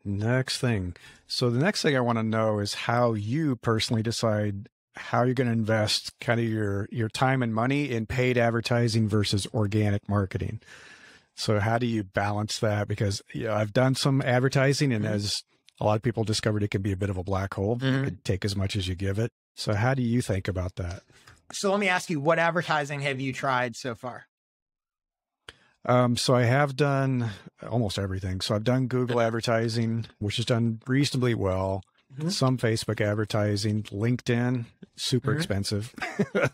Next thing. So the next thing I want to know is how you personally decide how you're going to invest kind of your time and money in paid advertising versus organic marketing. So how do you balance that? Because I've done some advertising, and as a lot of people discovered, it can be a bit of a black hole. It could take as much as you give it. So how do you think about that? So let me ask you, what advertising have you tried so far? So I have done almost everything. So I've done Google advertising, which has done reasonably well. Some Facebook advertising, LinkedIn, super expensive.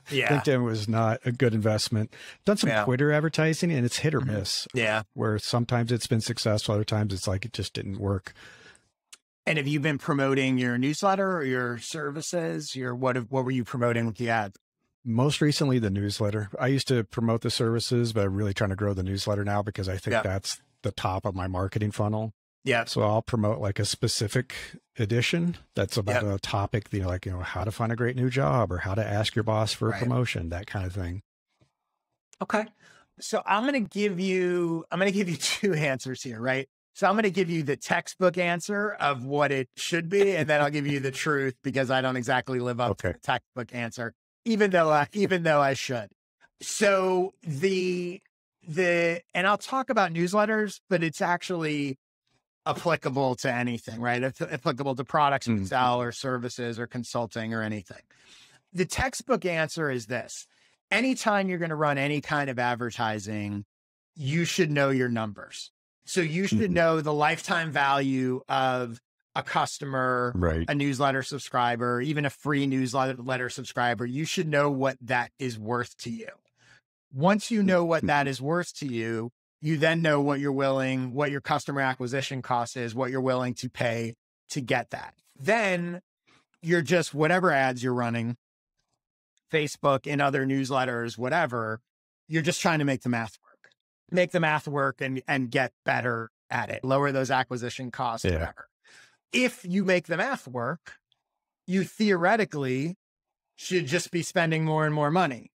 LinkedIn was not a good investment. Done some Twitter advertising, and it's hit or miss. Where sometimes it's been successful, other times it's like it just didn't work. And have you been promoting your newsletter or your services? What were you promoting with the ads? Most recently, the newsletter. I used to promote the services, but I'm really trying to grow the newsletter now because I think that's the top of my marketing funnel. So I'll promote like a specific edition that's about a topic, how to find a great new job or how to ask your boss for a promotion, that kind of thing. Okay. So I'm going to give you two answers here, right? So I'm going to give you the textbook answer of what it should be, and then I'll give you the truth because I don't exactly live up to the textbook answer, even though I should. So and I'll talk about newsletters, but it's actually applicable to anything, right? It's applicable to products you sell or services or consulting or anything. The textbook answer is this: anytime you're going to run any kind of advertising, you should know your numbers. So you should know the lifetime value of a customer, a newsletter subscriber, even a free newsletter subscriber. You should know what that is worth to you. Once you know what that is worth to you, you then know what your customer acquisition cost is, what you're willing to pay to get that. Then you're just, whatever ads you're running, Facebook, in other newsletters, whatever, you're just trying to make the math work and get better at it, lower those acquisition costs, whatever. If you make the math work, you theoretically should just be spending more and more money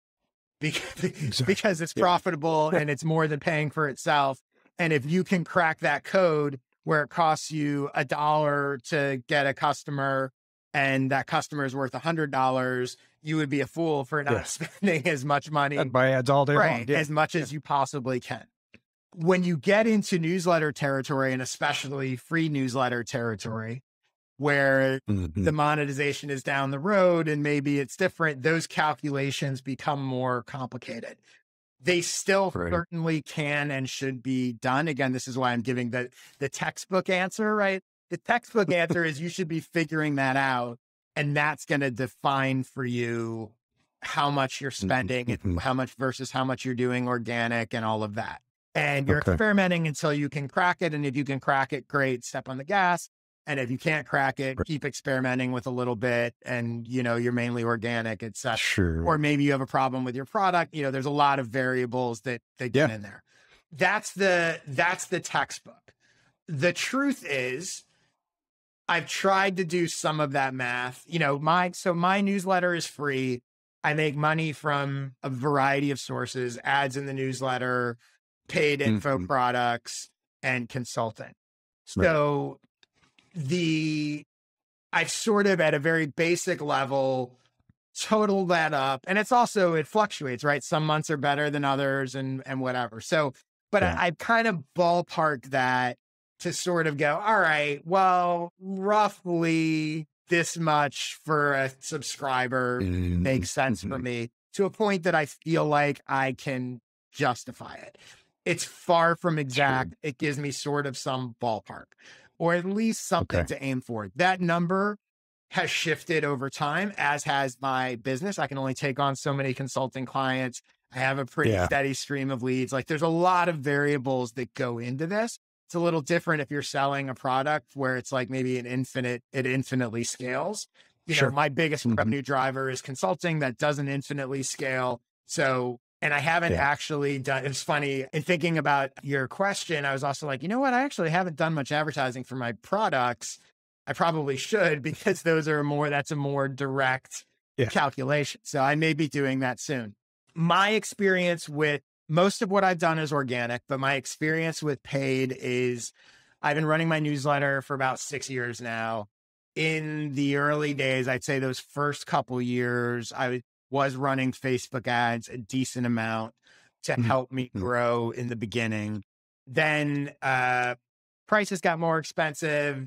because it's profitable and it's more than paying for itself. And if you can crack that code where it costs you $1 to get a customer and that customer is worth $100, you would be a fool for not spending as much money. And buy ads all day long. As much as you possibly can. When you get into newsletter territory, and especially free newsletter territory, where the monetization is down the road and maybe it's different, those calculations become more complicated. They still certainly can and should be done. Again, this is why I'm giving the textbook answer, right? The textbook answer is you should be figuring that out, and that's going to define for you how much you're spending and how much versus how much you're doing organic and all of that. And you're experimenting until you can crack it. And if you can crack it, great, step on the gas. And if you can't crack it, keep experimenting with a little bit and, you're mainly organic, et cetera. Or maybe you have a problem with your product. There's a lot of variables that get in there. That's the textbook. The truth is, I've tried to do some of that math. My newsletter is free. I make money from a variety of sources, ads in the newsletter, paid info products, and consulting. So I've sort of at a very basic level totaled that up. And it fluctuates, right? Some months are better than others and whatever. So, but I've kind of ballparked that to sort of go, all right, well, roughly this much for a subscriber makes sense for me, to a point that I feel like I can justify it. It's far from exact. It gives me sort of some ballpark, or at least something to aim for. That number has shifted over time, as has my business. I can only take on so many consulting clients. I have a pretty steady stream of leads. Like, there's a lot of variables that go into this. It's a little different if you're selling a product where it's like maybe it infinitely scales. My biggest revenue driver is consulting that doesn't infinitely scale. So, and I haven't actually done, it's funny, in thinking about your question, I was also like, you know what? I actually haven't done much advertising for my products. I probably should, because that's a more direct calculation. So I may be doing that soon. My experience with most of what I've done is organic, but my experience with paid is I've been running my newsletter for about 6 years now. In the early days, I'd say those first couple years, I was running Facebook ads a decent amount to help me grow in the beginning. Then prices got more expensive.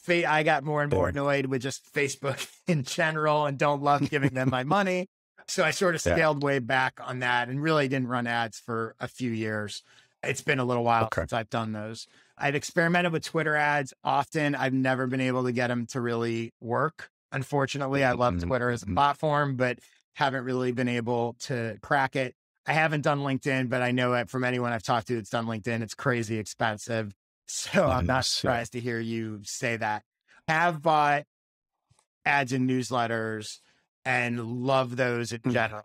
I got more and more annoyed with just Facebook in general and don't love giving them my money. So I sort of scaled way back on that and really didn't run ads for a few years. It's been a little while since I've done those. I've experimented with Twitter ads often. I've never been able to get them to really work. Unfortunately, I love Twitter as a platform, but haven't really been able to crack it. I haven't done LinkedIn, but I know it from anyone I've talked to that's done LinkedIn, it's crazy expensive. So I'm not surprised to hear you say that. I have bought ads in newsletters and love those in general.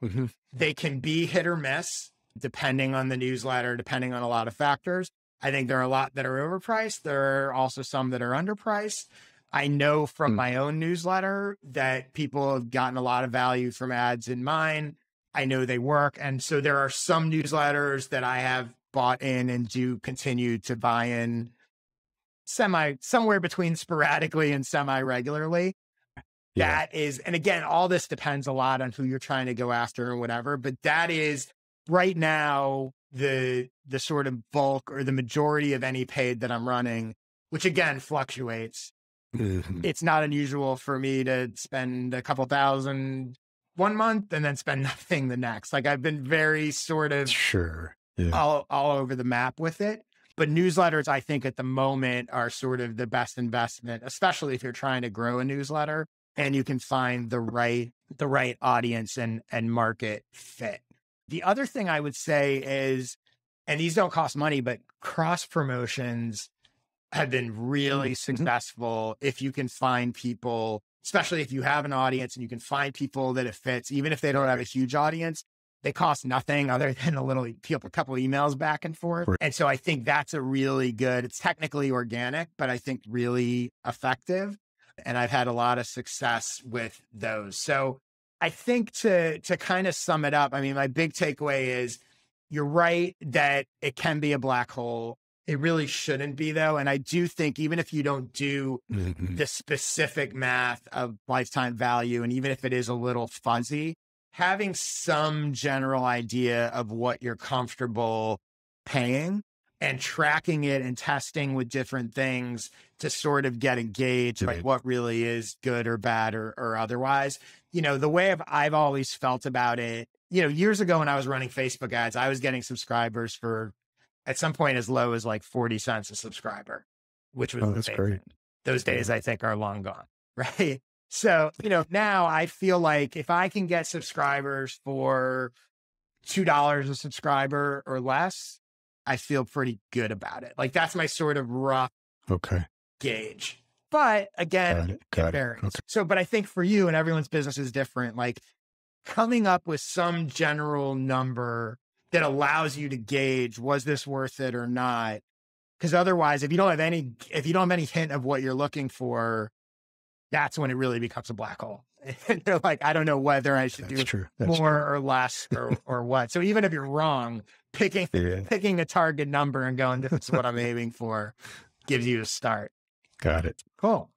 They can be hit or miss depending on the newsletter, depending on a lot of factors. I think there are a lot that are overpriced. There are also some that are underpriced. I know from my own newsletter that people have gotten a lot of value from ads in mine. I know they work. And so there are some newsletters that I have bought in and do continue to buy in somewhere between sporadically and semi-regularly. That is, and again, all this depends a lot on who you're trying to go after or whatever, but that is right now the sort of bulk or the majority of any paid that I'm running, which again fluctuates. It's not unusual for me to spend a couple thousand one month and then spend nothing the next. Like I've been very sort of all over the map with it. But newsletters, I think at the moment are sort of the best investment, especially if you're trying to grow a newsletter and you can find the right audience and market fit. The other thing I would say is, and these don't cost money, but cross promotions have been really successful if you can find people, especially if you have an audience and you can find people that it fits, even if they don't have a huge audience. They cost nothing other than a couple of emails back and forth. And so I think that's a really good, it's technically organic, but I think really effective. And I've had a lot of success with those. So I think to kind of sum it up, I mean, my big takeaway is you're right that it can be a black hole. It really shouldn't be though. And I do think even if you don't do the specific math of lifetime value, and even if it is a little fuzzy, having some general idea of what you're comfortable paying and tracking it and testing with different things to sort of get a gauge like what really is good or bad or otherwise. You know, the way I've always felt about it, you know, years ago when I was running Facebook ads, I was getting subscribers for at some point as low as like 40 cents a subscriber, which was that's great. Those days I think are long gone, right? So, you know, now I feel like if I can get subscribers for $2 a subscriber or less, I feel pretty good about it. Like that's my sort of rough gauge. But again, it varies. So, but I think for you and everyone's business is different, like coming up with some general number that allows you to gauge, was this worth it or not? Because otherwise, if you don't have any hint of what you're looking for, that's when it really becomes a black hole. And you're like, I don't know whether I should do more or less or what. So even if you're wrong, picking a target number and going, this is what I'm aiming for, gives you a start. Got it. Cool.